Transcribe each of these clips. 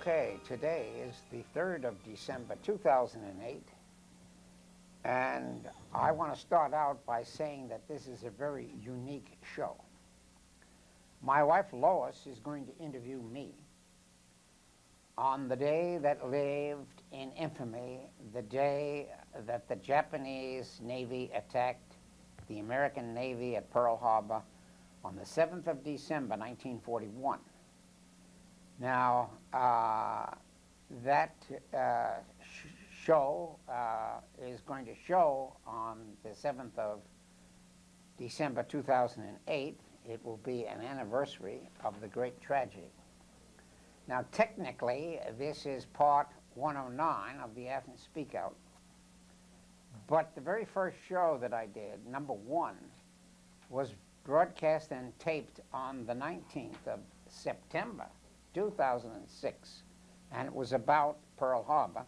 Okay, today is the 3rd of December 2008, and I want to start out by saying that this is a very unique show. My wife Lois is going to interview me on the day that lived in infamy, the day that the Japanese Navy attacked the American Navy at Pearl Harbor on the 7th of December 1941. Now, that show is going to show on the 7th of December 2008. It will be an anniversary of the great tragedy. Now, technically, this is part 109 of the Athens Speakout. But the very first show that I did, number 1, was broadcast and taped on the 19th of September 2006, and it was about Pearl Harbor,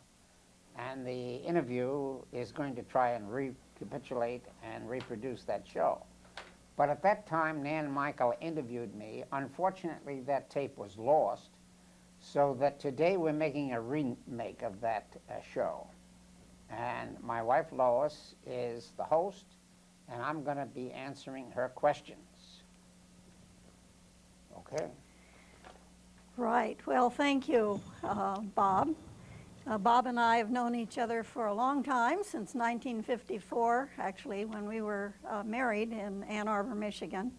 and the interview is going to try and recapitulate and reproduce that show. But at that time, Nan Michael interviewed me. Unfortunately, that tape was lost, so that today we're making a remake of that show. And my wife Lois is the host, and I'm going to be answering her questions. Okay. Right. Well, thank you, Bob. Bob and I have known each other for a long time, since 1954, actually, when we were married in Ann Arbor, Michigan.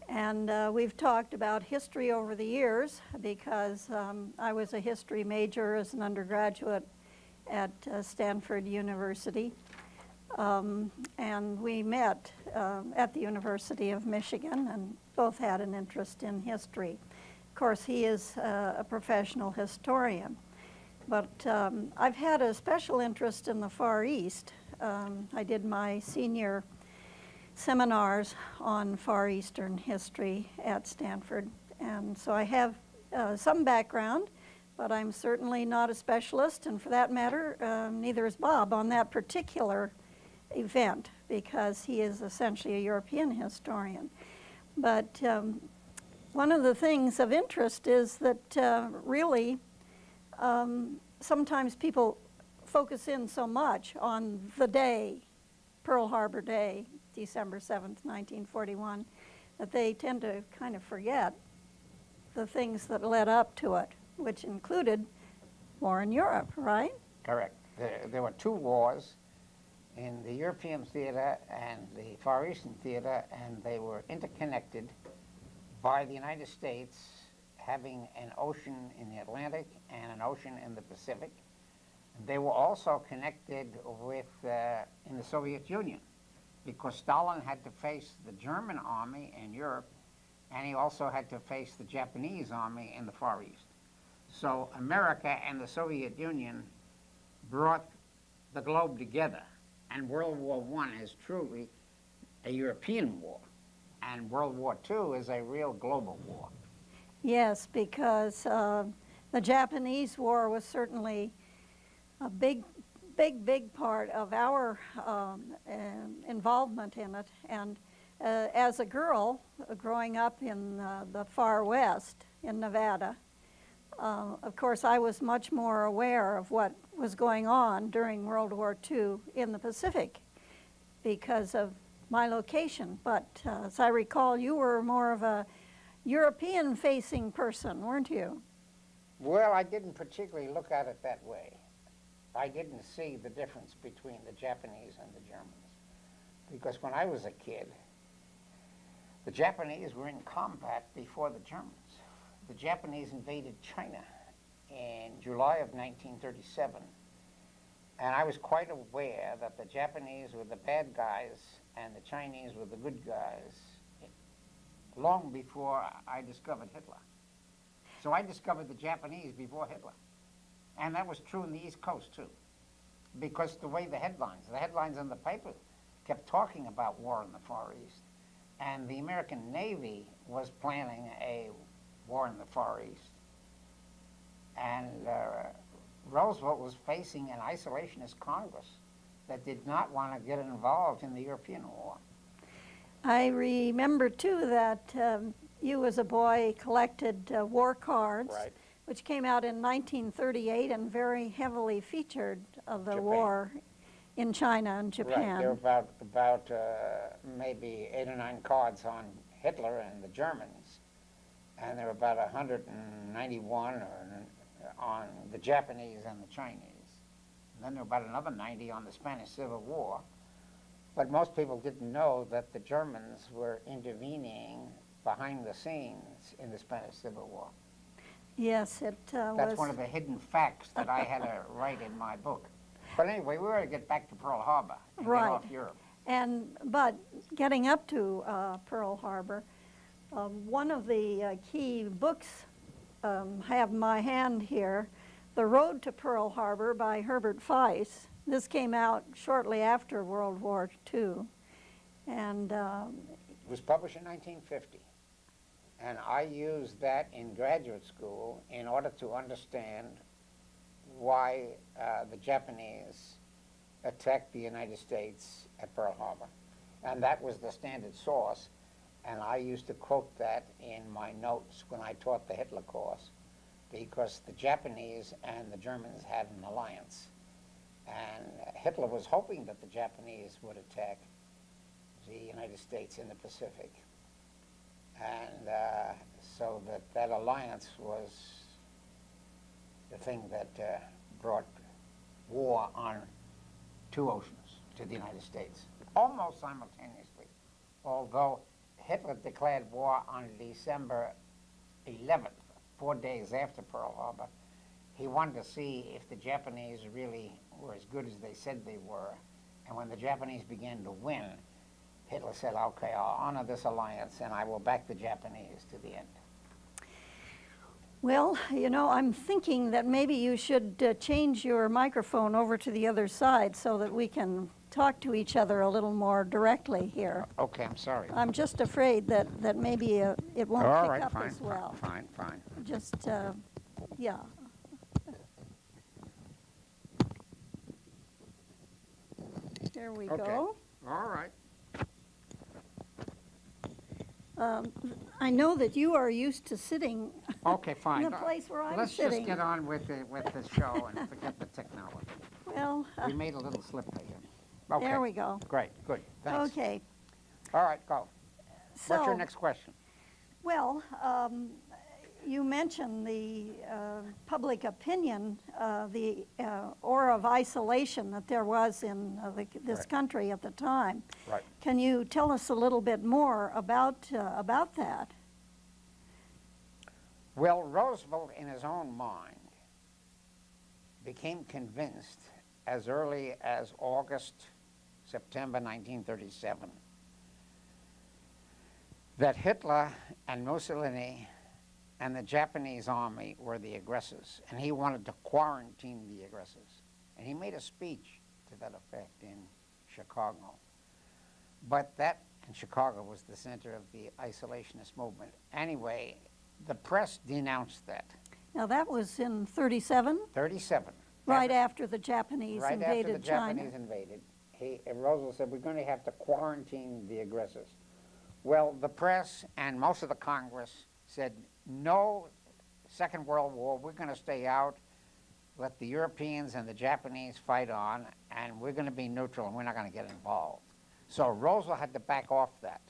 And we've talked about history over the years because I was a history major as an undergraduate at Stanford University. And we met at the University of Michigan and both had an interest in history. Of course, he is a professional historian. But I've had a special interest in the Far East. I did my senior seminars on Far Eastern history at Stanford. And so I have some background, but I'm certainly not a specialist. And for that matter, neither is Bob on that particular event, because he is essentially a European historian. But one of the things of interest is that really sometimes people focus in so much on the day, Pearl Harbor Day, December 7th, 1941, that they tend to kind of forget the things that led up to it, which included war in Europe, right? Correct. There were 2 wars in the European theater and the Far Eastern theater, and they were interconnected by the United States having an ocean in the Atlantic and an ocean in the Pacific. They were also connected with in the Soviet Union, because Stalin had to face the German army in Europe, and he also had to face the Japanese army in the Far East. So America and the Soviet Union brought the globe together, and World War I is truly a European war, and World War II is a real global war. Yes, because the Japanese War was certainly a big part of our involvement in it. And as a girl growing up in the far west in Nevada, of course I was much more aware of what was going on during World War II in the Pacific because of my location. But as I recall, you were more of a European-facing person, weren't you? Well, I didn't particularly look at it that way. I didn't see the difference between the Japanese and the Germans, because when I was a kid, the Japanese were in combat before the Germans. The Japanese invaded China in July of 1937, and I was quite aware that the Japanese were the bad guys and the Chinese were the good guys long before I discovered Hitler. So I discovered the Japanese before Hitler. And that was true in the East Coast, too, because the way the headlines in the paper kept talking about war in the Far East, and the American Navy was planning a war in the Far East. And Roosevelt was facing an isolationist Congress that did not want to get involved in the European war. I remember, too, that you as a boy collected war cards. Right. which came out in 1938 and very heavily featured the Japan. war in China and Japan. Right, there were about maybe 8 or 9 cards on Hitler and the Germans, and there were about 191 on the Japanese and the Chinese. And then there were about another 90 on the Spanish Civil War. But most people didn't know that the Germans were intervening behind the scenes in the Spanish Civil War. Yes, it was. That's one of the hidden facts that I had to write in my book. But anyway, we ought to get back to Pearl Harbor and Right. get off Europe. But getting up to Pearl Harbor, one of the key books I have in my hand here, The Road to Pearl Harbor by Herbert Feist. This came out shortly after World War II. And It was published in 1950. And I used that in graduate school in order to understand why the Japanese attacked the United States at Pearl Harbor. And that was the standard source. And I used to quote that in my notes when I taught the Hitler course, because the Japanese and the Germans had an alliance. And Hitler was hoping that the Japanese would attack the United States in the Pacific. And so that alliance was the thing that brought war on 2 oceans to the United States, almost simultaneously. Although Hitler declared war on December 11th, 4 days after Pearl Harbor, he wanted to see if the Japanese really were as good as they said they were. And when the Japanese began to win, Hitler said, okay, I'll honor this alliance and I will back the Japanese to the end. well, you know, I'm thinking that maybe you should change your microphone over to the other side so that we can talk to each other a little more directly here. Okay, I'm sorry. I'm just afraid that maybe it won't All pick right, up fine, as well. fine. Just, yeah. There we Okay. go. All right. I know that you are used to sitting Okay, fine. in the place where I'm Let's sitting. just get on with the show and forget the technology. Well, We made a little slip here. Okay. there we go. Great, good, thanks. Okay. All right, go. So, What's your next question? well, you mentioned the public opinion, the aura of isolation that there was in this Right. country at the time. Right. Can you tell us a little bit more about that? Well, Roosevelt, in his own mind, became convinced as early as September 1937, that Hitler and Mussolini and the Japanese army were the aggressors, and he wanted to quarantine the aggressors. And he made a speech to that effect in Chicago. But that, in Chicago, was the center of the isolationist movement. Anyway, the press denounced that. Now, that was in 37, 37. right after the Japanese Right after invaded the China. Japanese invaded, Roosevelt said, we're going to have to quarantine the aggressors. Well, the press and most of the Congress said, no Second World War, we're going to stay out, let the Europeans and the Japanese fight on, and we're going to be neutral and we're not going to get involved. So Roosevelt had to back off that.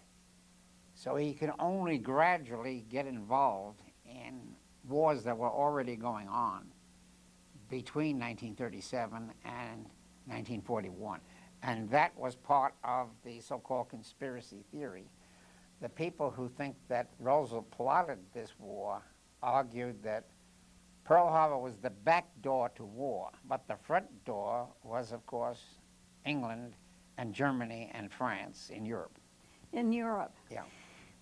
So he could only gradually get involved in wars that were already going on between 1937 and 1941. And that was part of the so-called conspiracy theory. The people who think that Roosevelt plotted this war argued that Pearl Harbor was the back door to war, but the front door was, of course, England and Germany and France in Europe. In Europe. Yeah.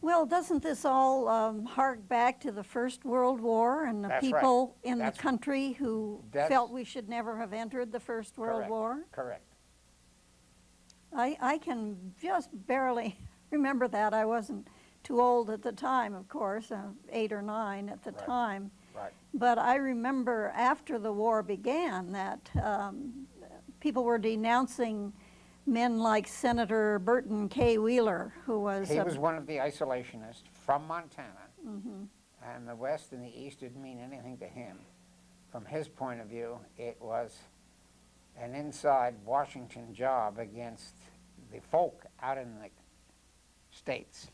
Well, doesn't this all hark back to the First World War and the That's right. people in That's- the country who that's- felt we should never have entered the First World Correct. War? Correct. I can just barely remember that. I wasn't too old at the time, of course, 8 or 9 at the Right. time. Right. But I remember after the war began that people were denouncing men like Senator Burton K. Wheeler, who was He was one of the isolationists from Montana. and the West and the East didn't mean anything to him. From his point of view, it was an inside Washington job against the folk out in the States.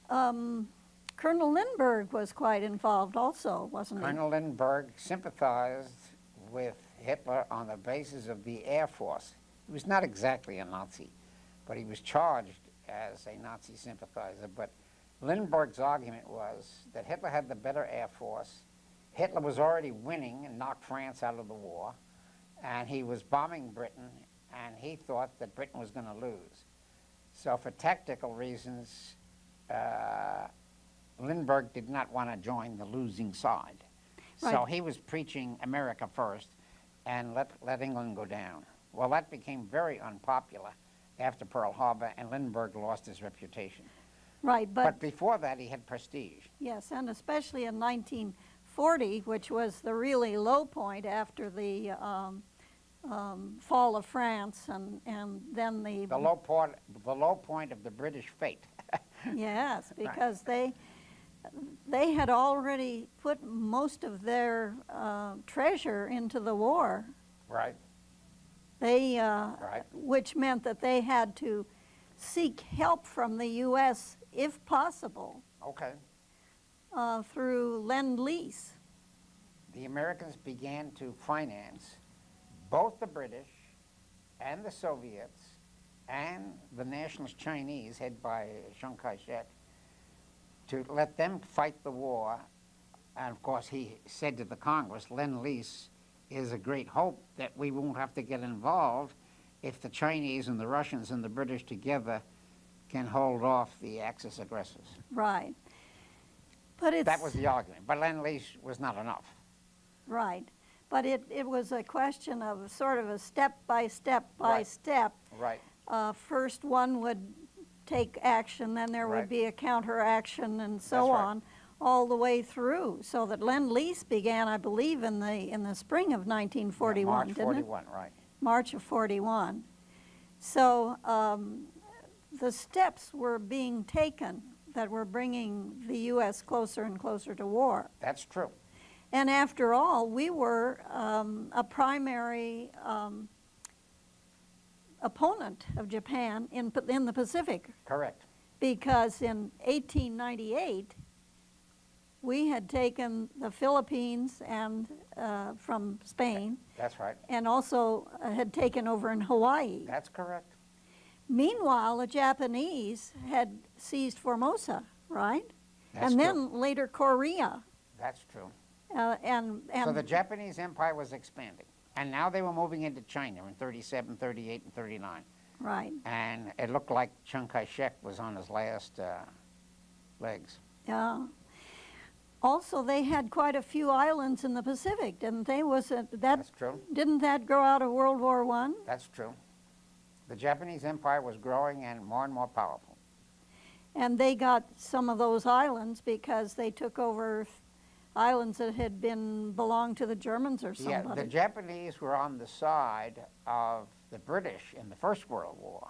Colonel Lindbergh was quite involved also, wasn't he? Colonel Lindbergh sympathized with Hitler on the basis of the Air Force. He was not exactly a Nazi, but he was charged as a Nazi sympathizer. But Lindbergh's argument was that Hitler had the better Air Force. Hitler was already winning and knocked France out of the war, and he was bombing Britain, and he thought that Britain was going to lose. So for tactical reasons, Lindbergh did not want to join the losing side. Right. So he was preaching America first and let England go down. Well, that became very unpopular after Pearl Harbor, and Lindbergh lost his reputation. Right, But before that, he had prestige. yes, and especially in 1940, which was the really low point after the fall of France, and then The low point of the British fate. yes, because they had already put most of their treasure into the war. Right. They, Right. which meant that they had to seek help from the U.S. if possible Okay. through Lend-Lease. The Americans began to finance both the British and the Soviets and the nationalist Chinese, headed by Chiang Kai-shek, to let them fight the war. And of course, he said to the Congress, Lend-Lease is a great hope that we won't have to get involved if the Chinese and the Russians and the British together can hold off the Axis aggressors. Right. But it's, That was the argument. But Lend-Lease was not enough. right. But it was a question of sort of a step by step by Right. step. Right. First one would take action, then there Right. would be a counteraction, and so That's right. on, all the way through. So that Lend-Lease began, I believe, in the spring of 1941, March didn't 41, right. it? March of 41. So the steps were being taken that were bringing the U.S. closer and closer to war. That's true. And after all, we were a primary opponent of Japan in the Pacific, Correct. because in 1898, we had taken the Philippines and from Spain, That's right. and also had taken over in Hawaii. That's correct. Meanwhile, the Japanese had seized Formosa, right? That's and true. then later Korea. That's true. And So the Japanese empire was expanding. And now they were moving into China in 37, 38, and 39. right. And it looked like Chiang Kai-shek was on his last legs. Yeah. Also, they had quite a few islands in the Pacific, didn't they? That's true. Didn't that grow out of World War I? That's true. The Japanese empire was growing and more powerful. And they got some of those islands because they took over islands that had belonged to the Germans or somebody. Yeah, the Japanese were on the side of the British in the First World War.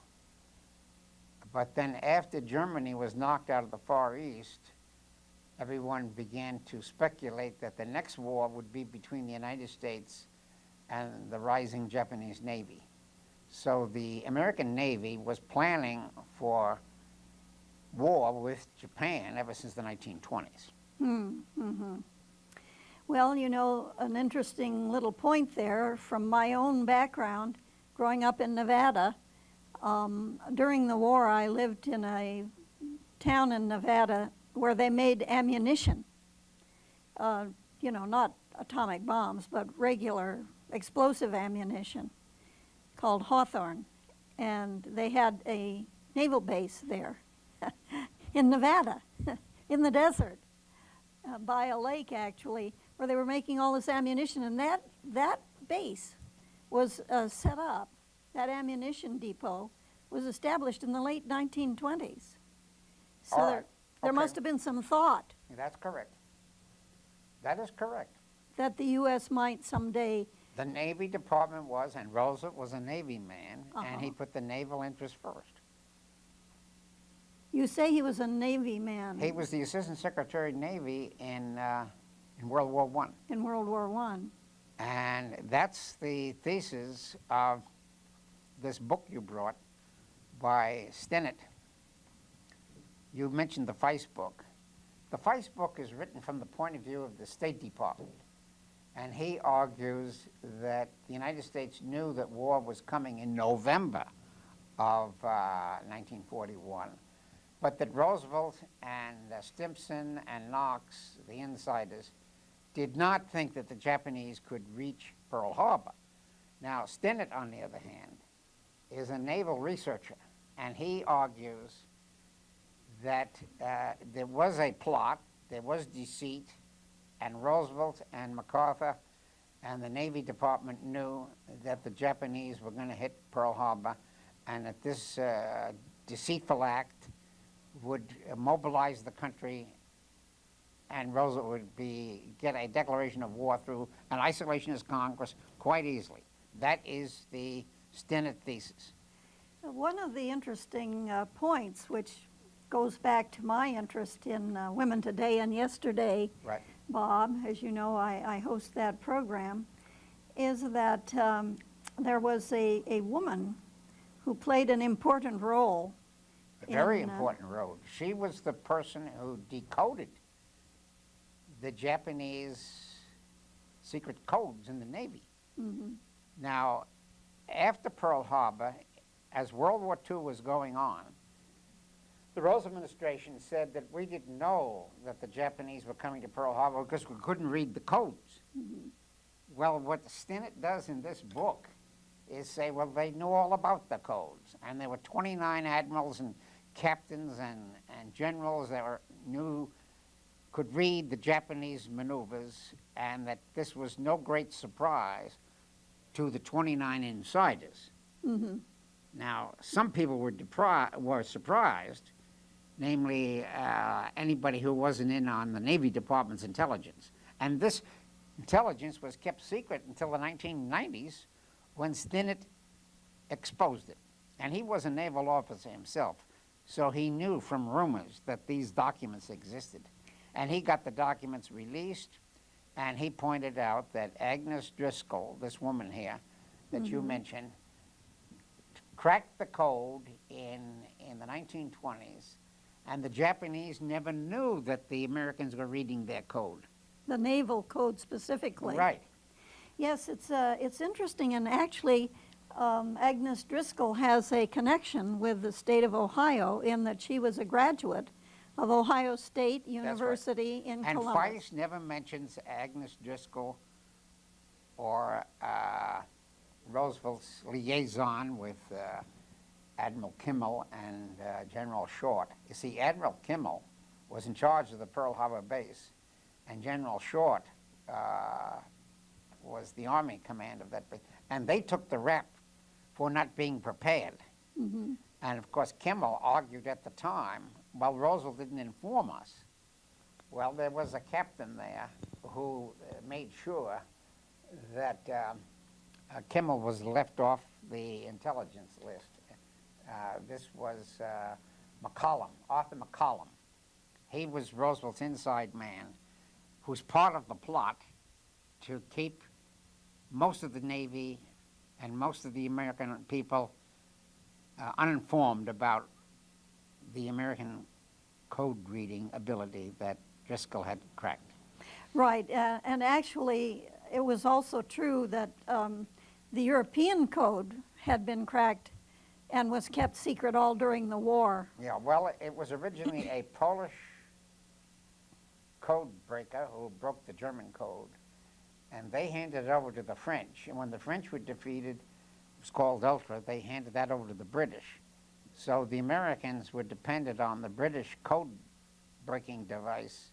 But then after Germany was knocked out of the Far East, everyone began to speculate that the next war would be between the United States and the rising Japanese Navy. So the American Navy was planning for war with Japan ever since the 1920s. Well, you know, an interesting little point there from my own background, growing up in Nevada. During the war, I lived in a town in Nevada where they made ammunition. You know, not atomic bombs, but regular explosive ammunition called Hawthorne. And they had a naval base there in Nevada, in the desert, by a lake actually, where they were making all this ammunition. And that base was set up, that ammunition depot was established in the late 1920s. So All there, right. there Okay. must have been some thought That's correct. That is correct. that the U.S. might someday. The Navy Department was, and Roosevelt was a Navy man, and he put the naval interest first. You say he was a Navy man. He was the Assistant Secretary of Navy in World War I. In World War One. And that's the thesis of this book you brought by Stinnett. You mentioned the Feist book. The Feist book is written from the point of view of the State Department. And he argues that the United States knew that war was coming in November of 1941, but that Roosevelt and Stimson and Knox, the insiders, did not think that the Japanese could reach Pearl Harbor. Now, Stinnett, on the other hand, is a naval researcher, and he argues that there was a plot, there was deceit, and Roosevelt and MacArthur and the Navy Department knew that the Japanese were going to hit Pearl Harbor, and that this deceitful act would mobilize the country, and Roosevelt would get a declaration of war through an isolationist Congress quite easily. That is the Stinnett thesis. One of the interesting points, which goes back to my interest in Women Today and Yesterday, Right. Bob, as you know, I host that program, is that there was a woman who played an important role. A very important role. She was the person who decoded the Japanese secret codes in the Navy. Mm-hmm. Now, after Pearl Harbor, as World War II was going on, the Roosevelt administration said that we didn't know that the Japanese were coming to Pearl Harbor because we couldn't read the codes. Mm-hmm. Well, what Stinnett does in this book is say, well, they knew all about the codes. And there were 29 admirals and captains and generals that could read the Japanese maneuvers, and that this was no great surprise to the 29 insiders. Mm-hmm. Now, some people were surprised, namely anybody who wasn't in on the Navy Department's intelligence. And this intelligence was kept secret until the 1990s when Stinnett exposed it. And he was a naval officer himself, so he knew from rumors that these documents existed. And he got the documents released, and he pointed out that Agnes Driscoll, this woman here that you mentioned, cracked the code in the 1920s, and the Japanese never knew that the Americans were reading their code. The naval code specifically. Right. Yes, it's interesting, and actually Agnes Driscoll has a connection with the state of Ohio in that she was a graduate of Ohio State University in And Columbus. Feist never mentions Agnes Driscoll or Roosevelt's liaison with Admiral Kimmel and General Short. You see, Admiral Kimmel was in charge of the Pearl Harbor base, and General Short was the Army command of that base. And they took the rep for not being prepared. Mm-hmm. And of course, Kimmel argued at the time, well, Roosevelt didn't inform us. Well, there was a captain there who made sure that Kimmel was left off the intelligence list. This was McCollum, Arthur McCollum. He was Roosevelt's inside man, who's part of the plot to keep most of the Navy and most of the American people uninformed about the American code reading ability that Driscoll had cracked. Right, and actually it was also true that the European code had been cracked and was kept secret all during the war. Yeah, well, it was originally a Polish code breaker who broke the German code, and they handed it over to the French. And when the French were defeated, it was called Ultra, they handed that over to the British. So the Americans were dependent on the British code-breaking device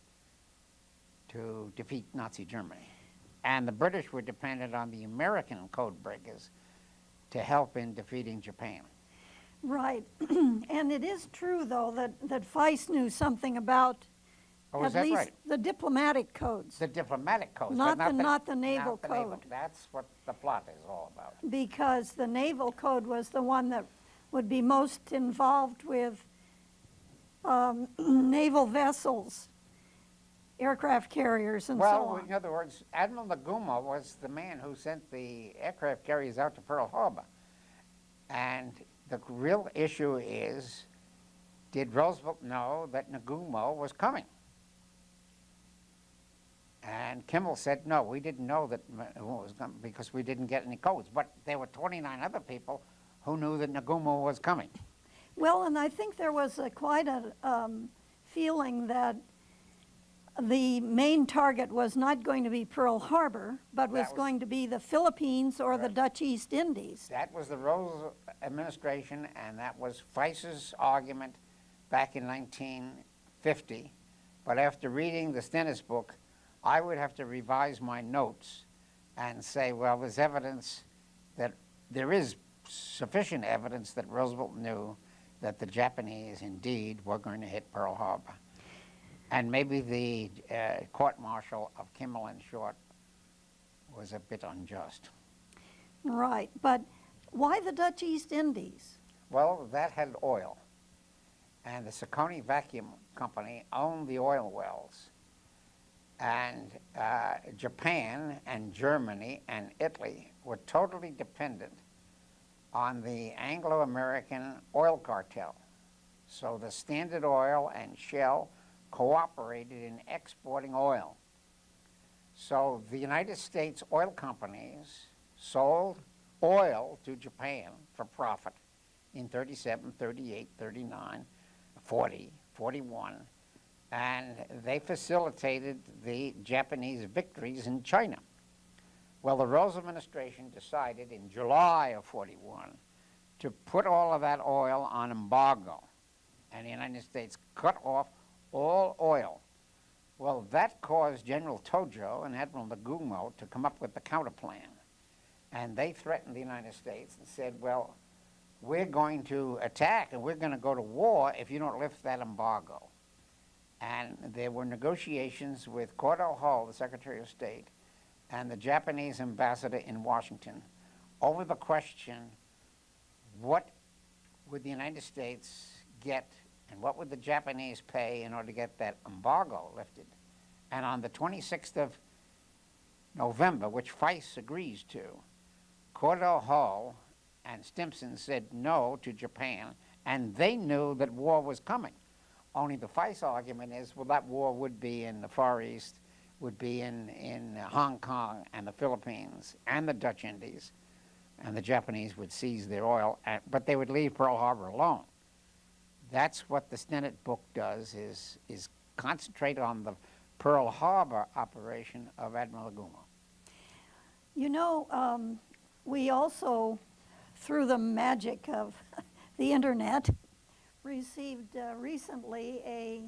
to defeat Nazi Germany. And the British were dependent on the American code breakers to help in defeating Japan. Right, and it is true, though, that Feist knew something about Oh, is at that least right? the diplomatic codes, The diplomatic codes. Not but the naval not the naval. code. That's what the plot is all about. because the naval code was the one that would be most involved with naval vessels, aircraft carriers, and so Well, on. in other words, Admiral Nagumo was the man who sent the aircraft carriers out to Pearl Harbor. And the real issue is, did Roosevelt know that Nagumo was coming? And Kimmel said, no, we didn't know that Nagumo was coming because we didn't get any codes. But there were 29 other people who knew that Nagumo was coming. Well, and I think there was quite a feeling that the main target was not going to be Pearl Harbor, but was going to be the Philippines or the Dutch East Indies. That was the Roosevelt administration, and that was Feist's argument back in 1950. But after reading the Stennis book, I would have to revise my notes and say, well, there's evidence that there is sufficient evidence that Roosevelt knew that the Japanese indeed were going to hit Pearl Harbor. And maybe the court-martial of Kimmel and Short was a bit unjust. Right, but why the Dutch East Indies? Well, that had oil. And the Saucony Vacuum Company owned the oil wells. And Japan and Germany and Italy were totally dependent on the Anglo-American oil cartel. So the Standard Oil and Shell cooperated in exporting oil. So the United States oil companies sold oil to Japan for profit in 37, 38, 39, 40, 41, and they facilitated the Japanese victories in China. Well, the Roosevelt administration decided in July of 41 to put all of that oil on embargo, and the United States cut off all oil. Well, that caused General Tojo and Admiral Nagumo to come up with the counterplan. And they threatened the United States and said, well, we're going to attack and we're going to go to war if you don't lift that embargo. And there were negotiations with Cordell Hull, the Secretary of State, and the Japanese ambassador in Washington over the question, what would the United States get and what would the Japanese pay in order to get that embargo lifted? And on the 26th of November, which Feist agrees to, Cordell Hull and Stimson said no to Japan, and they knew that war was coming. Only the Feist argument is, well, that war would be in the Far East, would be in Hong Kong and the Philippines and the Dutch Indies, and the Japanese would seize their oil, but they would leave Pearl Harbor alone. That's what the Stennis book does, is concentrate on the Pearl Harbor operation of Admiral Nagumo. You know, we also, through the magic of the internet, received recently a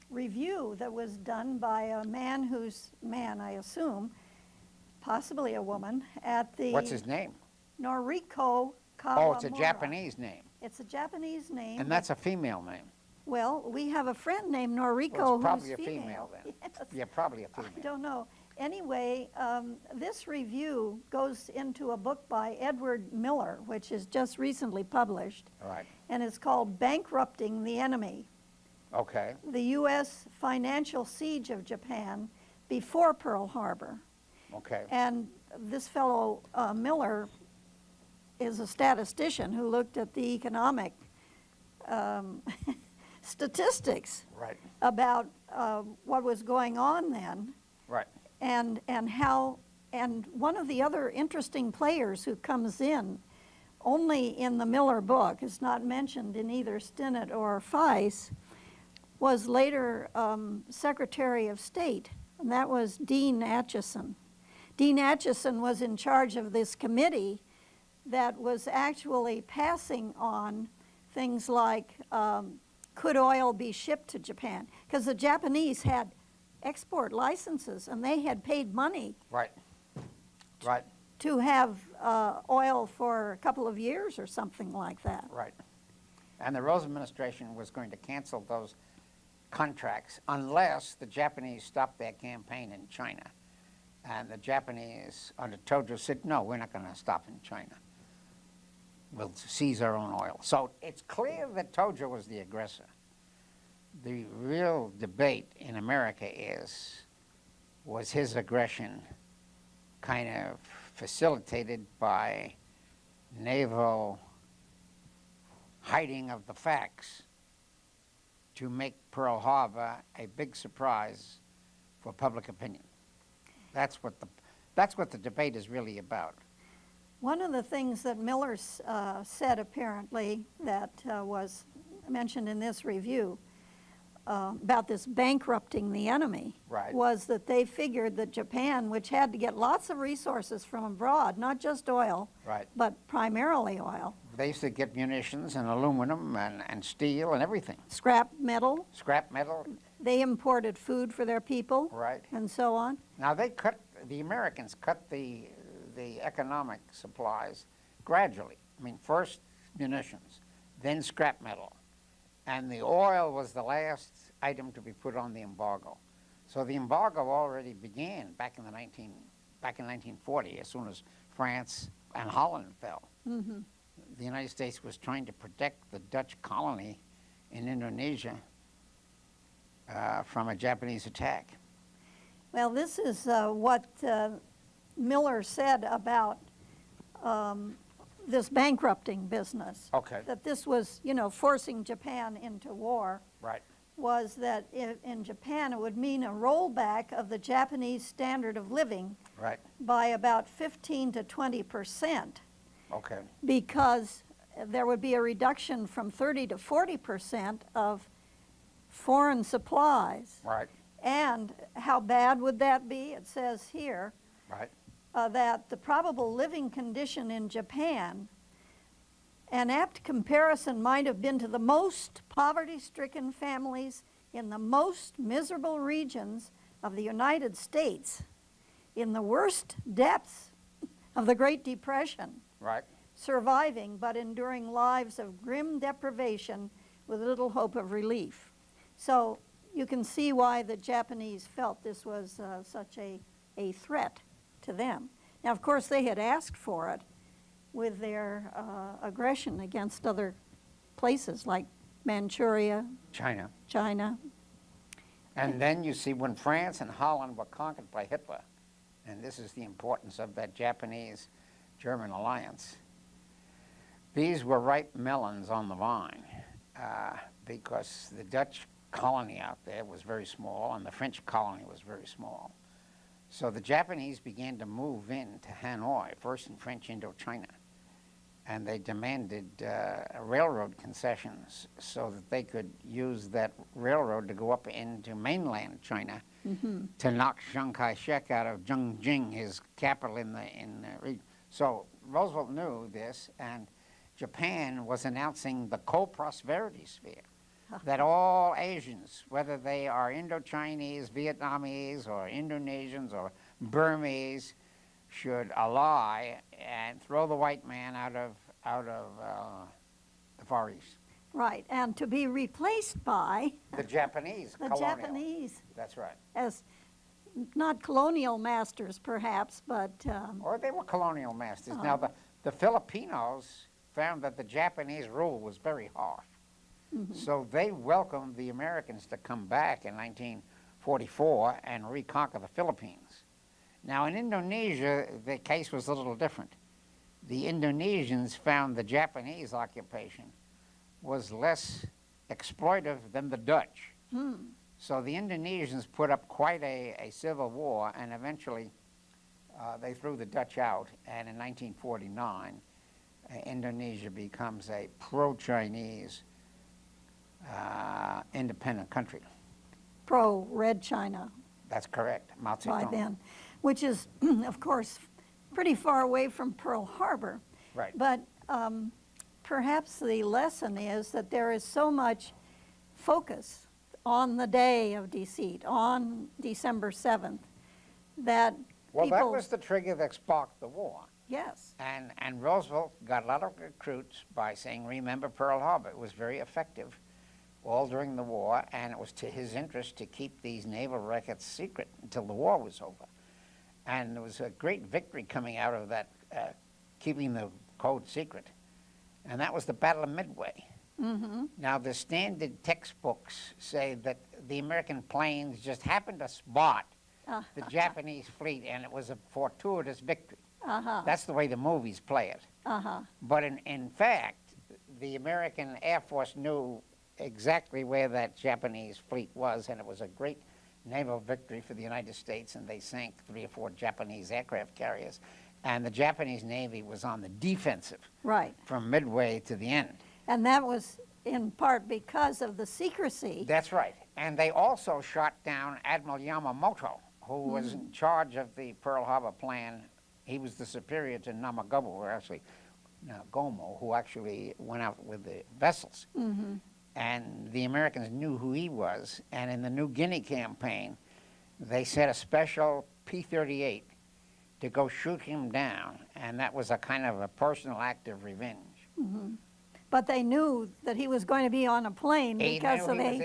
review that was done by a man I assume, possibly a woman, at the... What's his name? Noriko Kawamura. Oh, it's a Japanese name. It's a Japanese name. And that's a female name. Well, we have a friend named Noriko Well, it's probably who's a female then. Yes. Yeah, probably a female. I don't know. Anyway, this review goes into a book by Edward Miller, which is just recently published. Right. And it's called Bankrupting the Enemy, Okay. the U.S. Financial Siege of Japan Before Pearl Harbor. Okay. And this fellow, Miller, is a statistician who looked at the economic statistics Right. about what was going on then. Right. And how, and one of the other interesting players who comes in only in the Miller book, is not mentioned in either Stennis or Feist, was later Secretary of State, and that was Dean Acheson. Dean Acheson was in charge of this committee that was actually passing on things like, could oil be shipped to Japan? Because the Japanese had export licenses, and they had paid money Right. Right. to have oil for a couple of years or something like that. Right. And the Roosevelt administration was going to cancel those contracts unless the Japanese stopped their campaign in China. And the Japanese, under Tojo, said, no, we're not going to stop in China. we'll seize our own oil. So it's clear that Tojo was the aggressor. The real debate in America was his aggression kind of facilitated by naval hiding of the facts to make Pearl Harbor a big surprise for public opinion. That's what the debate is really about. One of the things that Miller said, apparently, that was mentioned in this review about this bankrupting the enemy, Right. was that they figured that Japan, which had to get lots of resources from abroad, not just oil, Right. but primarily oil, They used to get munitions and aluminum and steel and everything. scrap metal, Scrap metal. they imported food for their people, Right. and so on. Now the Americans cut the economic supplies gradually. I mean, first munitions, then scrap metal. And the oil was the last item to be put on the embargo. So the embargo already began back in 1940, as soon as France and Holland fell. Mm-hmm. The United States was trying to protect the Dutch colony in Indonesia from a Japanese attack. Well, this is what Miller said about this bankrupting business. Okay. That this was, forcing Japan into war, Right. was that in Japan it would mean a rollback of the Japanese standard of living Right. by about 15 to 20%, Okay. because there would be a reduction from 30 to 40% of foreign supplies. Right. And how bad would that be? It says here Right. that the probable living condition in Japan, an apt comparison might have been to the most poverty-stricken families in the most miserable regions of the United States, in the worst depths of the Great Depression, Right. surviving but enduring lives of grim deprivation with little hope of relief. So you can see why the Japanese felt this was such a threat to them. Now, of course, they had asked for it with their aggression against other places like Manchuria, China. China. And then you see when France and Holland were conquered by Hitler, and this is the importance of that Japanese-German alliance, these were ripe melons on the vine because the Dutch colony out there was very small and the French colony was very small. So the Japanese began to move into Hanoi, first in French Indochina, and they demanded railroad concessions so that they could use that railroad to go up into mainland China to knock Chiang Kai-shek out of Zhengjing, his capital in the region. So Roosevelt knew this, and Japan was announcing the co-prosperity sphere, that all Asians, whether they are Indo-Chinese, Vietnamese, or Indonesians, or Burmese, should ally and throw the white man out of the Far East. Right, and to be replaced by The Japanese, the colonial. Japanese That's right. as not colonial masters, perhaps, but Or they were colonial masters. Oh. Now, the Filipinos found that the Japanese rule was very harsh. So they welcomed the Americans to come back in 1944 and reconquer the Philippines. Now, in Indonesia, the case was a little different. The Indonesians found the Japanese occupation was less exploitive than the Dutch. So the Indonesians put up quite a civil war, and eventually they threw the Dutch out, and in 1949, Indonesia becomes a pro-Chinese independent country. pro-Red China That's correct, Mao by Zedong. then, which is, of course, pretty far away from Pearl Harbor. Right. But perhaps the lesson is that there is so much focus on the day of deceit, on December 7th, that Well, people... that was the trigger that sparked the war. Yes, And Roosevelt got a lot of recruits by saying, remember Pearl Harbor. It was very effective all during the war, and it was to his interest to keep these naval records secret until the war was over. And there was a great victory coming out of that, keeping the code secret. and that was the Battle of Midway. Now, the standard textbooks say that the American planes just happened to spot the Japanese fleet, and it was a fortuitous victory. That's the way the movies play it. But in fact, the American Air Force knew exactly where that Japanese fleet was, and it was a great naval victory for the United States, and they sank 3 or 4 Japanese aircraft carriers. And the Japanese Navy was on the defensive Right. from Midway to the end. And that was in part because of the secrecy. That's right. And they also shot down Admiral Yamamoto, who was in charge of the Pearl Harbor plan. He was the superior to Namagomo, or actually Gomo, who actually went out with the vessels. And the Americans knew who he was. And in the New Guinea campaign, they sent a special P-38 to go shoot him down. And that was a kind of a personal act of revenge. But they knew that he was going to be on a plane He because knew of he was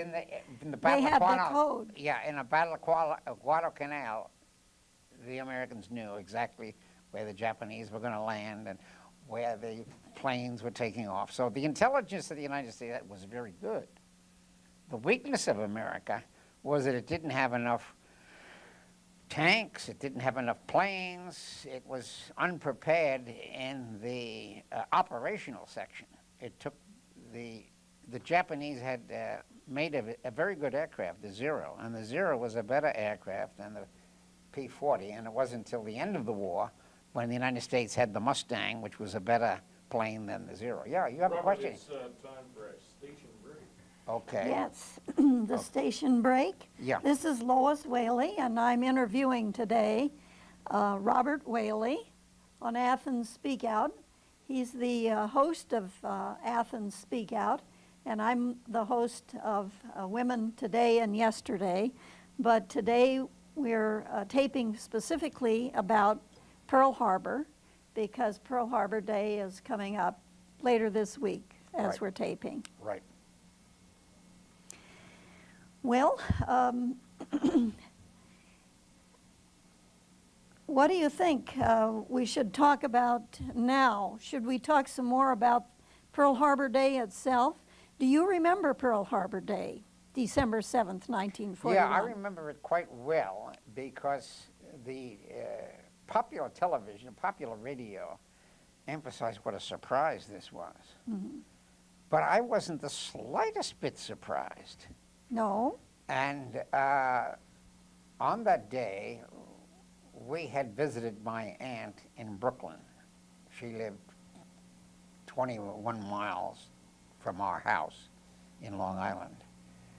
in the Battle they of had the code. Yeah, in the Battle of Guadalcanal, the Americans knew exactly where the Japanese were going to land and where the planes were taking off. So the intelligence of the United States was very good. The weakness of America was that it didn't have enough tanks, it didn't have enough planes, it was unprepared in the operational section. It took the Japanese had made a very good aircraft, the Zero, and the Zero was a better aircraft than the P-40, and it wasn't until the end of the war when the United States had the Mustang, which was a better plane than the Zero. Yeah, you have a question? It's time for a station break. Okay. Yes, the station break. Yeah. This is Lois Whealey, and I'm interviewing today Robert Whealey on Athens Speakout. He's the host of Athens Speakout, and I'm the host of Women Today and Yesterday. But today we're taping specifically about Pearl Harbor, because Pearl Harbor Day is coming up later this week as Right. we're taping. Right. Well, what do you think we should talk about now? Should we talk some more about Pearl Harbor Day itself? Do you remember Pearl Harbor Day, December 7th, 1941? Yeah, I remember it quite well because the popular television, popular radio emphasized what a surprise this was. But I wasn't the slightest bit surprised. No? And on that day, we had visited my aunt in Brooklyn. She lived 21 miles from our house in Long Island.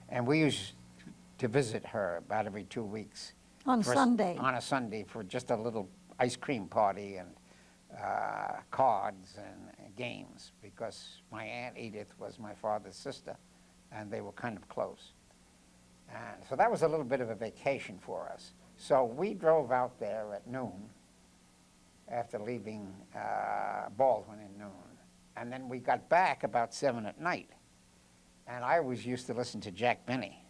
And we used to visit her about every 2 weeks. On Sunday. On a Sunday for just a little ice cream party and cards and games, because my Aunt Edith was my father's sister, and they were kind of close. And so that was a little bit of a vacation for us. So we drove out there at noon after leaving Baldwin in noon. And then we got back about 7 at night. And I always used to listen to Jack Benny.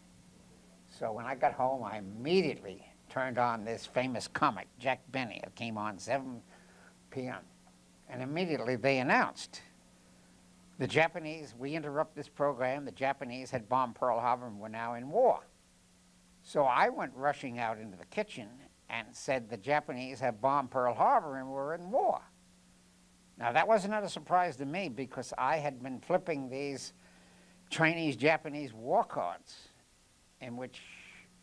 So when I got home, I immediately turned on this famous comic, Jack Benny. It came on 7 p.m. And immediately they announced the Japanese, we interrupt this program, the Japanese had bombed Pearl Harbor and were now in war. So I went rushing out into the kitchen and said the Japanese have bombed Pearl Harbor and we're in war. Now that wasn't a surprise to me because I had been flipping these Chinese-Japanese war cards in which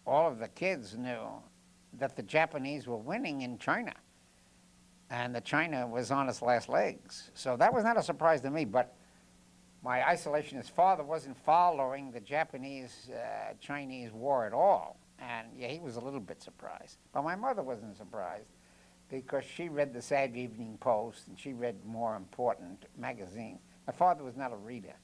all of the kids knew that the Japanese were winning in China and that China was on its last legs. So that was not a surprise to me, but my isolationist father wasn't following the Japanese-Chinese war at all. And yeah, he was a little bit surprised. But my mother wasn't surprised because she read the Saturday Evening Post and she read more important magazines. My father was not a reader.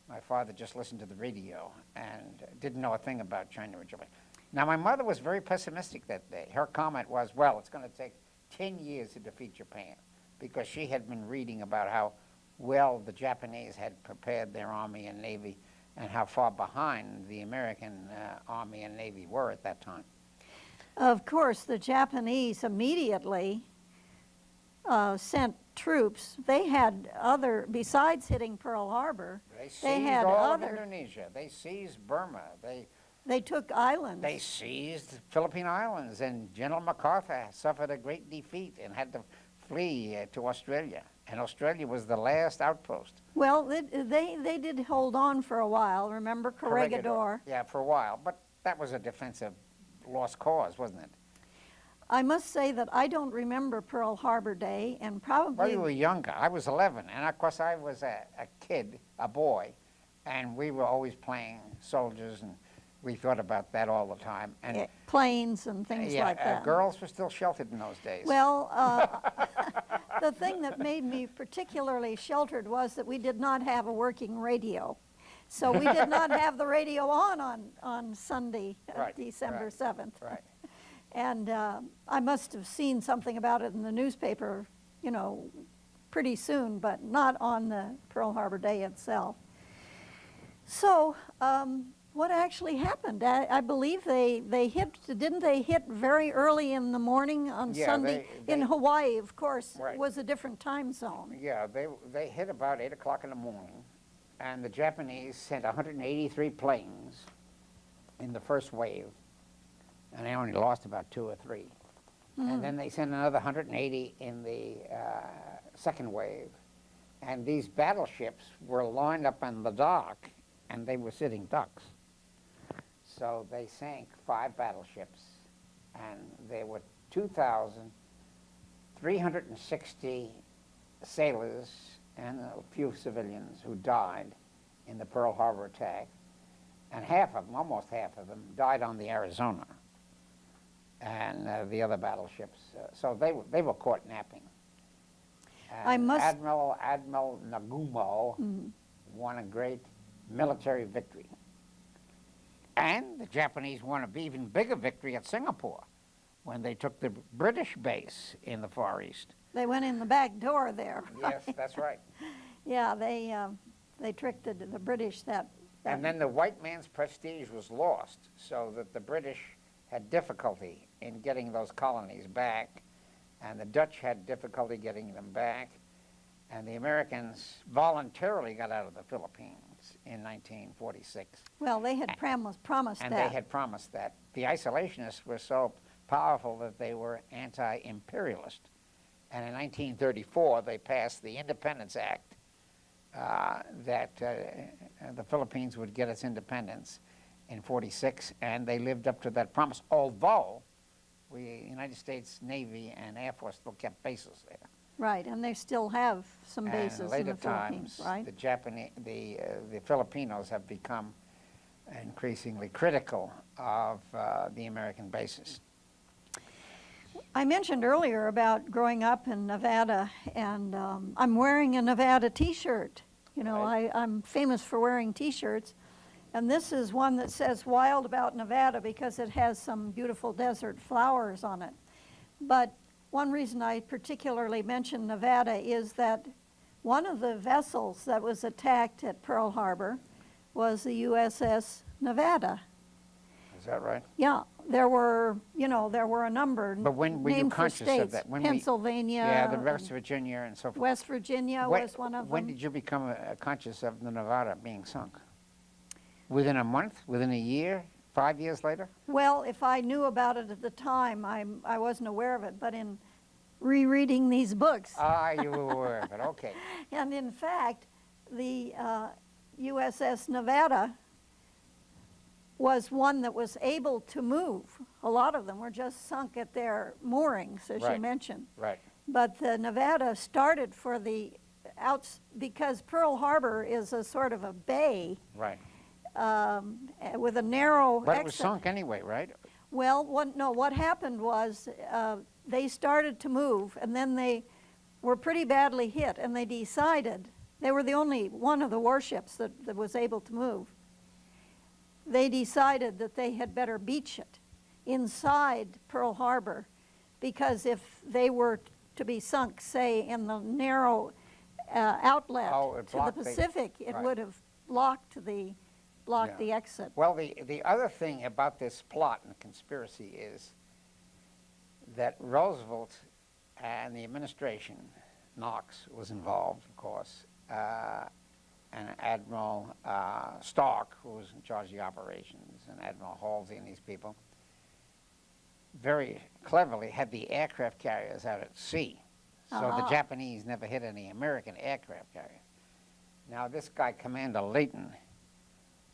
My father just listened to the radio and didn't know a thing about China or Japan. Now, my mother was very pessimistic that day. Her comment was, well, it's going to take 10 years to defeat Japan, because she had been reading about how well the Japanese had prepared their army and navy and how far behind the American army and navy were at that time. Of course, the Japanese immediately sent troops, they had other, besides hitting Pearl Harbor, They they seized had all of other, Indonesia. They seized Burma. they took islands. They seized Philippine Islands, and General MacArthur suffered a great defeat and had to flee to Australia. And Australia was the last outpost. Well, they did hold on for a while, remember Corregidor? Yeah, for a while. But that was a defensive lost cause, wasn't it? I must say that I don't remember Pearl Harbor Day, and Well, probably, you were younger. I was 11, and of course I was a kid, a boy, and we were always playing soldiers, and we thought about that all the time. And planes and things yeah, like that. girls were still sheltered in those days. Well, the thing that made me particularly sheltered was that we did not have a working radio. So we did not have the radio on Sunday, Right, December right, 7th. right. And I must have seen something about it in the newspaper, you know, pretty soon, but not on the Pearl Harbor Day itself. So what actually happened? I believe they hit, didn't they hit very early in the morning on Yeah, Sunday? they- In Hawaii, of course, Right. was a different time zone. Yeah, they hit about 8 o'clock in the morning, and the Japanese sent 183 planes in the first wave, and they only lost about 2 or 3. And then they sent another 180 in the second wave. And these battleships were lined up on the dock, and they were sitting ducks. So they sank 5 battleships, and there were 2,360 sailors and a few civilians who died in the Pearl Harbor attack. And half of them, almost half of them, died on the Arizona and the other battleships. So they were caught napping. I And must- Admiral Nagumo won a great military victory. And the Japanese won an even bigger victory at Singapore when they took the British base in the Far East. They went in the back door there. Yes, that's right. Yeah, they tricked the British that. And then the white man's prestige was lost, so that the British had difficulty in getting those colonies back, and the Dutch had difficulty getting them back, and the Americans voluntarily got out of the Philippines in 1946. Well, they had promised And that. they had promised that. The isolationists were so powerful that they were anti-imperialist. And in 1934, they passed the Independence Act that the Philippines would get its independence in 46, and they lived up to that promise, although the United States Navy and Air Force still kept bases there. Right, and they still have some bases And in later the Philippines, times, right? the Filipinos have become increasingly critical of the American bases. I mentioned earlier about growing up in Nevada, and I'm wearing a Nevada T-shirt. You know, Right. I'm famous for wearing T-shirts, and this is one that says "Wild About Nevada" because it has some beautiful desert flowers on it. But one reason I particularly mention Nevada is that one of the vessels that was attacked at Pearl Harbor was the USS Nevada. Is that right? Yeah, there were a number But when were you named for conscious of states. that? When Pennsylvania. Yeah, the and West Virginia and so forth. West Virginia When- was one of When them. did you become conscious of the Nevada being sunk? Within a month? Within a year? 5 years later? Well, if I knew about it at the time, I wasn't aware of it, but in rereading these books, Ah, you were aware of it. Okay. and in fact, the USS Nevada was one that was able to move. A lot of them were just sunk at their moorings, as you Right. mentioned. Right. But the Nevada started for the outs, because Pearl Harbor is a sort of a bay Right. with a narrow But exit. it was sunk anyway, right? Well, what happened was they started to move, and then they were pretty badly hit, and they decided, they were the only one of the warships that was able to move. They decided that they had better beach it inside Pearl Harbor, because if they were to be sunk, say, in the narrow outlet Oh, it to the blocked the- Pacific, it right. would have blocked the Yeah. exit. Well, the other thing about this plot and conspiracy is that Roosevelt and the administration, Knox was involved, of course, and Admiral Stark, who was in charge of the operations, and Admiral Halsey and these people, very cleverly had the aircraft carriers out at sea. So the Japanese never hit any American aircraft carriers. Now this guy, Commander Layton,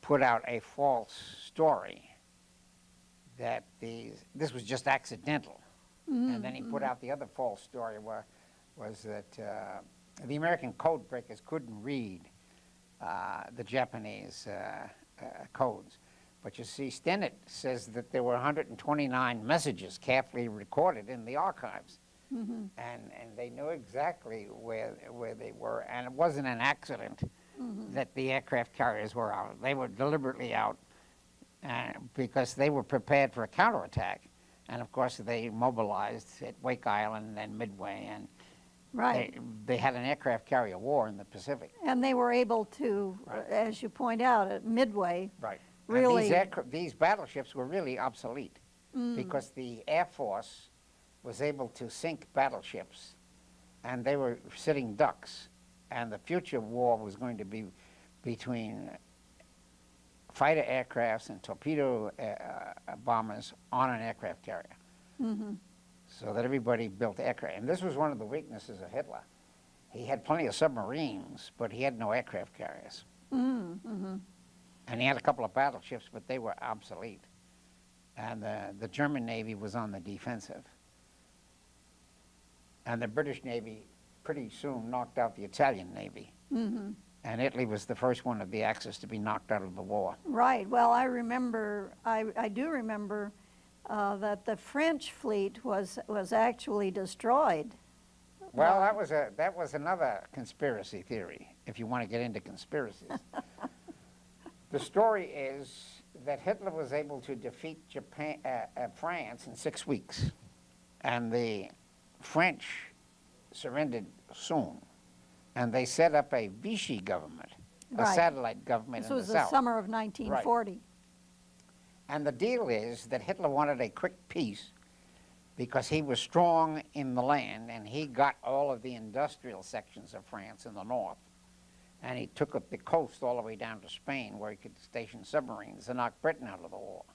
put out a false story that this was just accidental. And then he put out the other false story was that the American code breakers couldn't read the Japanese codes. But you see, Stennett says that there were 129 messages carefully recorded in the archives. And they knew exactly where they were, and it wasn't an accident that the aircraft carriers were out. They were deliberately out because they were prepared for a counterattack. And of course, they mobilized at Wake Island and Midway, and Right. they had an aircraft carrier war in the Pacific. And they were able to, Right. as you point out, at Midway, Right. really. And these battleships were really obsolete because the Air Force was able to sink battleships, and they were sitting ducks. And the future war was going to be between fighter aircrafts and torpedo bombers on an aircraft carrier. So that everybody built aircraft. And this was one of the weaknesses of Hitler. He had plenty of submarines, but he had no aircraft carriers. And he had a couple of battleships, but they were obsolete. And the German Navy was on the defensive. And the British Navy pretty soon knocked out the Italian Navy. And Italy was the first one of the Axis to be knocked out of the war. Right. Well, I remember, I do remember that the French fleet was actually destroyed. Well, that was another conspiracy theory, if you want to get into conspiracies. The story is that Hitler was able to defeat France in 6 weeks, and the French surrendered soon, and they set up a Vichy government, a Right. satellite government This in the was the south. summer of 1940. And the deal is that Hitler wanted a quick peace because he was strong in the land, and he got all of the industrial sections of France in the north. And he took up the coast all the way down to Spain, where he could station submarines and knock Britain out of the war.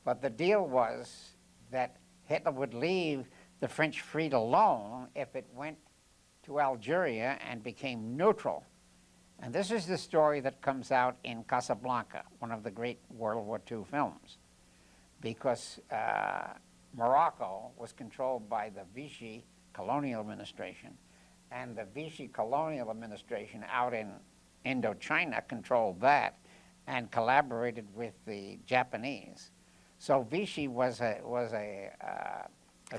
But the deal was that Hitler would leave the French fleet alone if it went to Algeria and became neutral. And this is the story that comes out in Casablanca, one of the great World War II films, because Morocco was controlled by the Vichy colonial administration, and the Vichy colonial administration out in Indochina controlled that and collaborated with the Japanese. So Vichy was a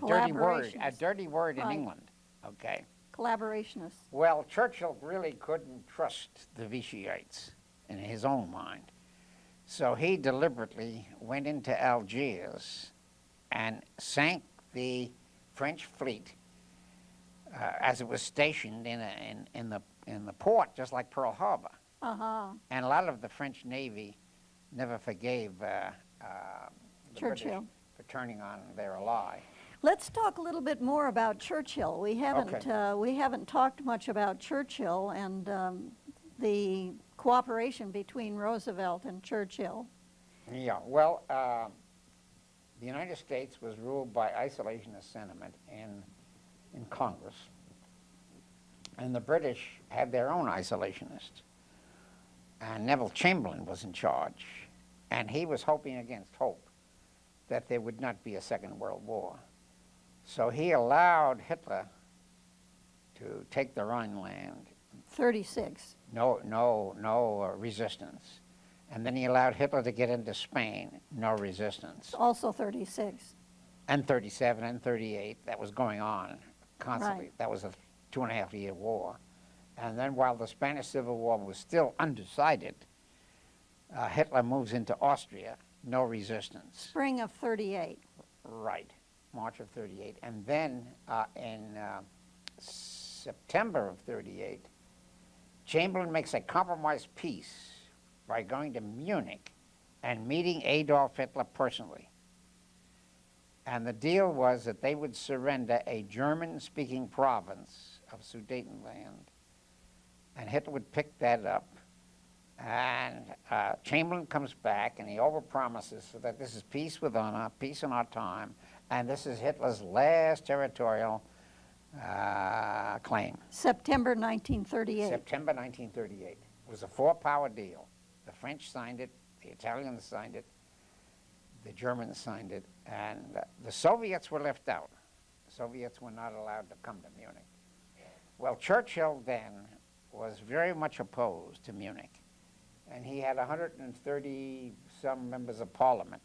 dirty word, in Right. England. Okay. Collaborationists. Well, Churchill really couldn't trust the Vichyites in his own mind. So he deliberately went into Algiers and sank the French fleet as it was stationed in the port, just like Pearl Harbor. And a lot of the French Navy never forgave the British Churchill. for turning on their ally. Let's talk a little bit more about Churchill. We haven't talked much about Churchill and the cooperation between Roosevelt and Churchill. Yeah, well, the United States was ruled by isolationist sentiment in Congress, and the British had their own isolationists. And Neville Chamberlain was in charge, and he was hoping against hope that there would not be a Second World War. So he allowed Hitler to take the Rhineland. 36. No resistance. And then he allowed Hitler to get into Spain. No resistance. Also 36. And 37 and 38, that was going on constantly. Right. That was a 2.5-year war. And then while the Spanish Civil War was still undecided, Hitler moves into Austria. No resistance. Spring of 38. Right. March of 38. And then in September of 38, Chamberlain makes a compromise peace by going to Munich and meeting Adolf Hitler personally. And the deal was that they would surrender a German-speaking province of Sudetenland, and Hitler would pick that up. And Chamberlain comes back, and he overpromises so that this is peace with honor, peace in our time, and this is Hitler's last territorial claim. September 1938. September 1938. It was a four-power deal. The French signed it, the Italians signed it, the Germans signed it, and the Soviets were left out. The Soviets were not allowed to come to Munich. Well, Churchill then was very much opposed to Munich, and he had 130-some members of parliament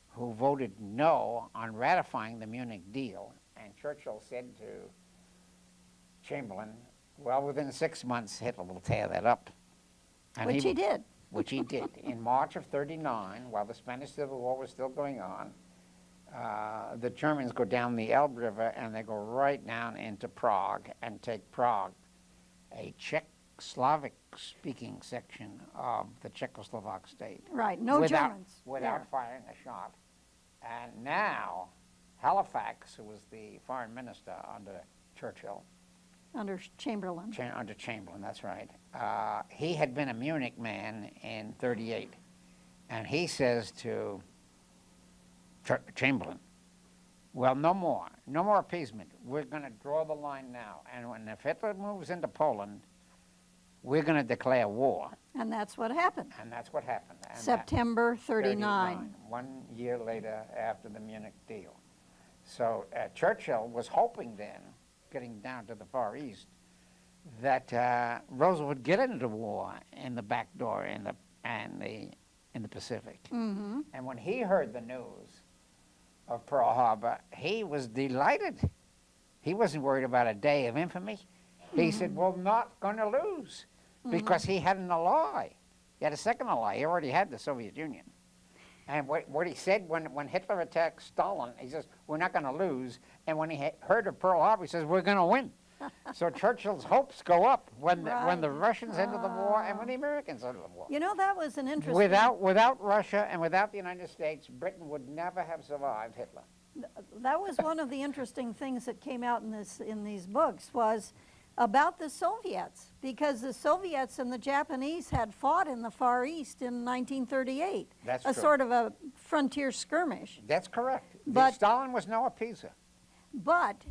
who voted no on ratifying the Munich deal, and Churchill said to Chamberlain, well, within 6 months, Hitler will tear that up. And Which he did. Which he did. In March of '39, while the Spanish Civil War was still going on, the Germans go down the Elbe River and they go right down into Prague and take Prague, a Czech-Slavic-speaking section of the Czechoslovak state. Right, no Germans. Without firing a shot. And now, Halifax, who was the foreign minister under Churchill, Under Chamberlain. under Chamberlain, that's right. He had been a Munich man in '38, and he says to Chamberlain, well, no more appeasement. We're going to draw the line now, and if Hitler moves into Poland, we're going to declare war. And that's what happened. And that's what happened. And September 39. 1 year later after the Munich deal. So Churchill was hoping then, getting down to the Far East, that Roosevelt would get into war in the back door in the Pacific. Mm-hmm. And when he heard the news of Pearl Harbor, he was delighted. He wasn't worried about a day of infamy. He said, well, not going to lose, because he had an ally. He had a second ally. He already had the Soviet Union. And what he said when Hitler attacked Stalin, he says, we're not going to lose. And when he heard of Pearl Harbor, he says, we're going to win. So Churchill's hopes go up when the Russians enter the war and when the Americans enter the war. You know, that was an interesting... Without Russia and without the United States, Britain would never have survived Hitler. That was one of the interesting things that came out in these books, was about the Soviets, because the Soviets and the Japanese had fought in the Far East in 1938. That's a true. sort of a frontier skirmish. That's correct. But- Stalin was no appeaser. But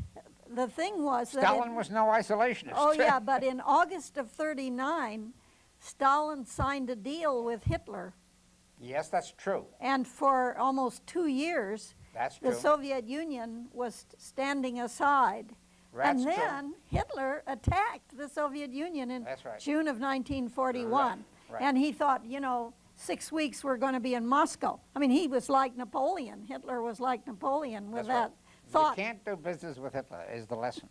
the thing was that... Stalin was no isolationist. Oh, yeah, but in August of '39, Stalin signed a deal with Hitler, Yes, that's true. and for almost 2 years, That's the true. Soviet Union was standing aside. That's And true. then Hitler attacked the Soviet Union in That's right. June of 1941. Right. And he thought, 6 weeks we're going to be in Moscow. I mean, he was like Napoleon. Hitler was like Napoleon with That's that right. thought. You can't do business with Hitler, is the lesson.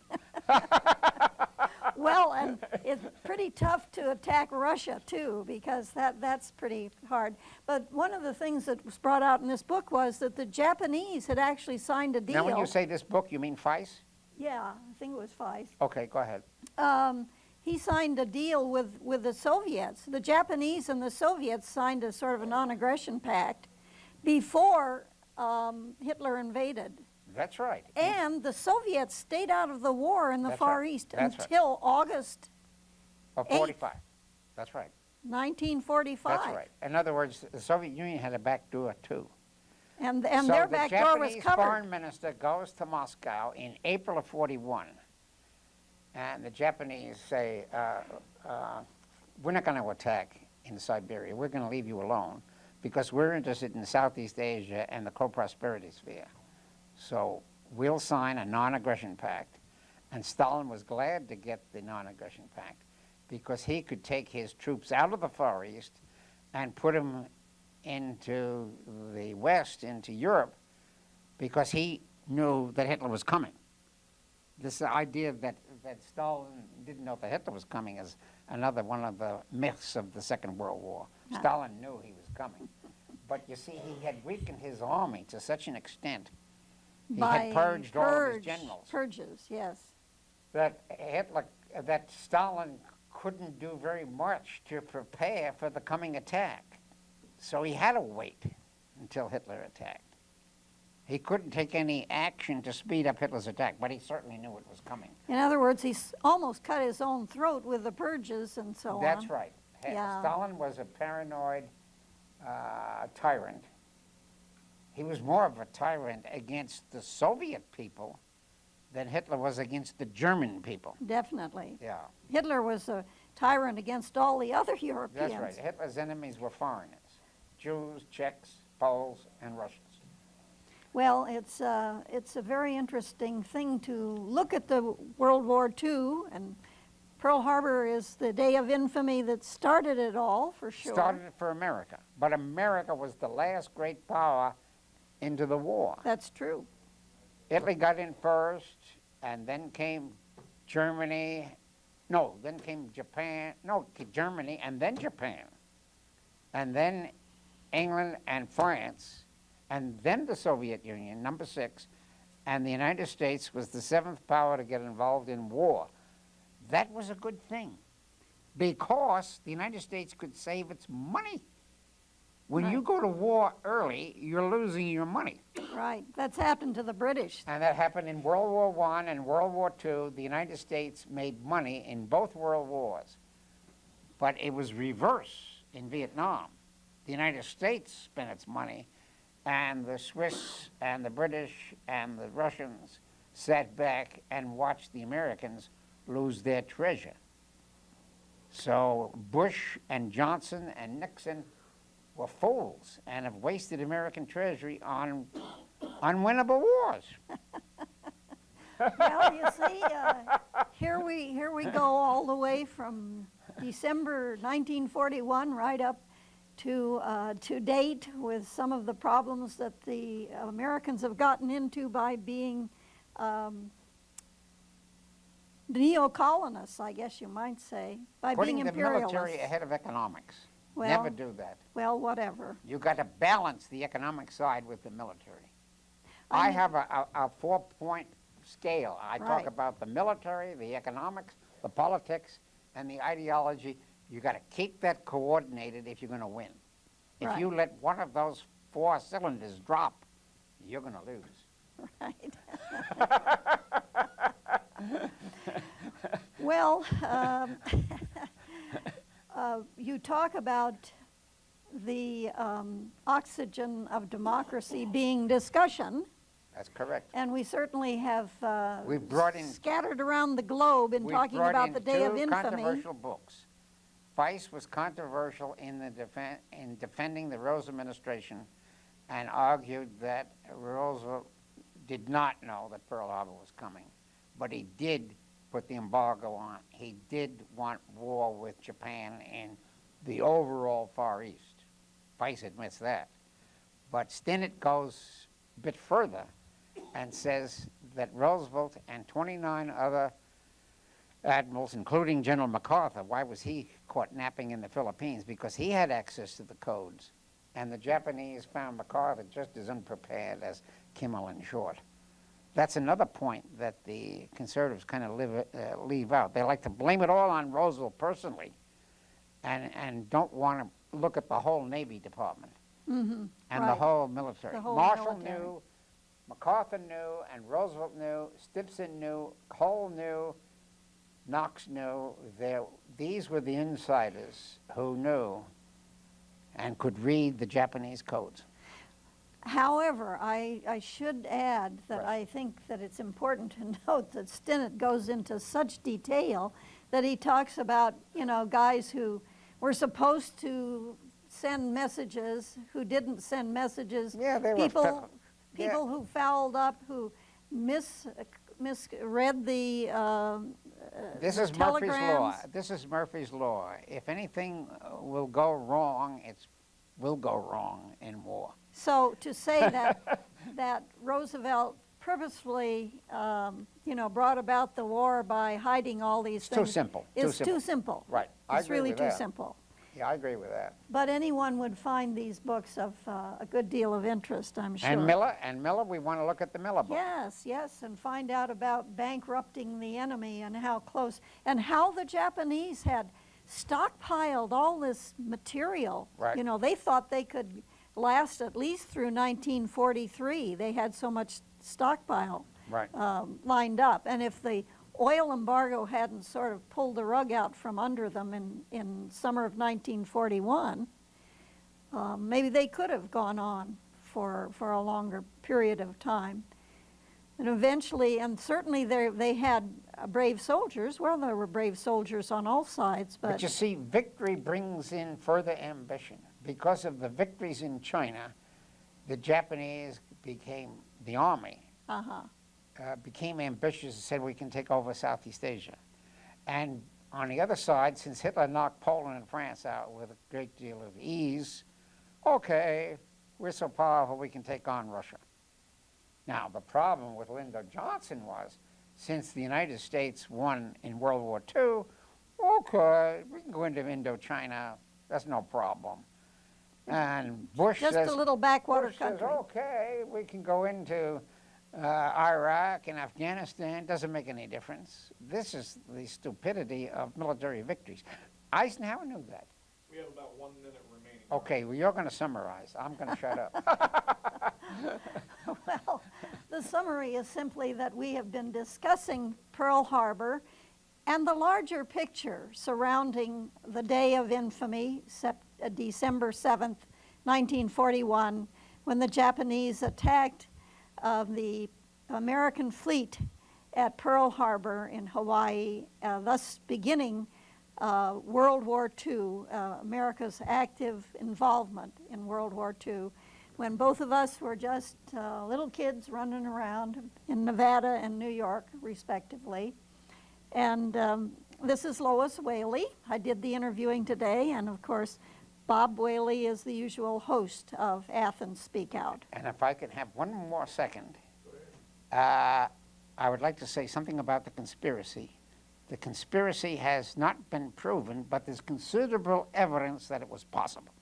Well, and it's pretty tough to attack Russia, too, because that's pretty hard. But one of the things that was brought out in this book was that the Japanese had actually signed a deal. Now, when you say this book, you mean Feist? Yeah, I think it was Feist. Okay, go ahead. He signed a deal with the Soviets. The Japanese and the Soviets signed a sort of a non-aggression pact before Hitler invaded. That's right. And the Soviets stayed out of the war in the That's Far right. East That's right. until August Of 45. That's right. 1945. That's right. In other words, the Soviet Union had a back door, too. And So their back door was the Japanese covered. foreign minister goes to Moscow in April of '41, and the Japanese say, we're not going to attack in Siberia. We're going to leave you alone because we're interested in Southeast Asia and the co-prosperity sphere. So we'll sign a non-aggression pact. And Stalin was glad to get the non-aggression pact because he could take his troops out of the Far East and put them into the West, into Europe, because he knew that Hitler was coming. This idea that Stalin didn't know that Hitler was coming is another one of the myths of the Second World War. Stalin knew he was coming. But you see, he had weakened his army to such an extent. He had purged all of his generals. Purges, yes. That Stalin couldn't do very much to prepare for the coming attack. So he had to wait until Hitler attacked. He couldn't take any action to speed up Hitler's attack, but he certainly knew it was coming. In other words, almost cut his own throat with the purges and so on. That's right. Yeah. Stalin was a paranoid tyrant. He was more of a tyrant against the Soviet people than Hitler was against the German people. Definitely. Yeah, Hitler was a tyrant against all the other Europeans. that's right. Hitler's enemies were foreigners, Jews, Czechs, Poles, and Russians. Well, it's a very interesting thing to look at the World War II, and Pearl Harbor is the day of infamy that started it all, for sure. Started it for America, but America was the last great power into the war. That's true. Italy got in first, and then came Germany. No, then came Japan. No, Germany, and then Japan. And then England and France, and then the Soviet Union, number 6, and the United States was the 7th power to get involved in war. That was a good thing, because the United States could save its money. When you go to war early, you're losing your money. Right. That's happened to the British. And that happened in World War I and World War II. The United States made money in both world wars. But it was reverse in Vietnam. The United States spent its money, and the Swiss and the British and the Russians sat back and watched the Americans lose their treasure. So Bush and Johnson and Nixon were fools and have wasted American treasury on unwinnable wars. Well, you see, here we go all the way from December 1941 right up to date with some of the problems that the Americans have gotten into by being neo-colonists, I guess you might say, by being Putting the imperialists. military ahead of economics. Well, Never do that. Well, whatever. You got to balance the economic side with the military. I I mean- have a 4-point scale. I Right. talk about the military, the economics, the politics, and the ideology. You got to keep that coordinated if you're going to win. If Right. you let one of those 4 cylinders drop, you're going to lose. Right. Well, you talk about the oxygen of democracy being discussion, That's correct. and we certainly have We've brought in- scattered around the globe in We've talking brought about in the day of 2 infamy. controversial books. Weiss was controversial in defending the Rose administration and argued that Roosevelt did not know that Pearl Harbor was coming, but he did put the embargo on. He did want war with Japan in the overall Far East. Weiss admits that. But Stinnett goes a bit further and says that Roosevelt and 29 other admirals, including General MacArthur, why was he caught napping in the Philippines? Because he had access to the codes. And the Japanese found MacArthur just as unprepared as Kimmel and Short. That's another point that the conservatives kind of leave out. They like to blame it all on Roosevelt personally and don't want to look at the whole Navy Department and the Right. whole military. The whole Marshall military. knew, MacArthur knew, and Roosevelt knew, Stimson knew, Cole knew, Knox knew. These were the insiders who knew and could read the Japanese codes. However, I should add that Right. I think that it's important to note that Stinnett goes into such detail that he talks about, guys who were supposed to send messages, who didn't send messages. Yeah, they were people, fickle. people Yeah. who fouled up, who misread the This the is Murphy's Law. telegrams. This is Murphy's Law. If anything will go wrong, it will go wrong in war. So to say that Roosevelt purposefully, brought about the war by hiding all these It's too things. simple, too It's simple. too simple. Right. I It's agree really with too that. simple. Yeah, I agree with that. But anyone would find these books of a good deal of interest, I'm sure. And Miller, we want to look at the Miller book. Yes, and find out about bankrupting the enemy and how close, and how the Japanese had stockpiled all this material. Right. They thought they could last at least through 1943. They had so much stockpile Right. lined up. And if the oil embargo hadn't sort of pulled the rug out from under them in summer of 1941, maybe they could have gone on for a longer period of time. And eventually, and certainly they had brave soldiers. Well, there were brave soldiers on all sides, But you see, victory brings in further ambition. Because of the victories in China, the Japanese became, the army, uh-huh. became ambitious and said we can take over Southeast Asia. And on the other side, since Hitler knocked Poland and France out with a great deal of ease, okay, we're so powerful we can take on Russia. Now, the problem with Lyndon Johnson was, since the United States won in World War II, okay, we can go into Indochina, that's no problem. And Bush Just says, a little backwater Bush says, country. okay, we can go into Iraq and Afghanistan, doesn't make any difference. This is the stupidity of military victories. Eisenhower knew that. We have about 1 minute remaining. Okay, well, you're going to summarize. I'm going to shut up. Well, the summary is simply that we have been discussing Pearl Harbor and the larger picture surrounding the day of infamy, December 7th, 1941, when the Japanese attacked the American fleet at Pearl Harbor in Hawaii, thus beginning World War II, America's active involvement in World War II, when both of us were just little kids running around in Nevada and New York, respectively. And this is Lois Whealey. I did the interviewing today, and of course, Bob Whealey is the usual host of Athens Speak Out. And if I could have one more second, I would like to say something about the conspiracy. The conspiracy has not been proven, but there's considerable evidence that it was possible.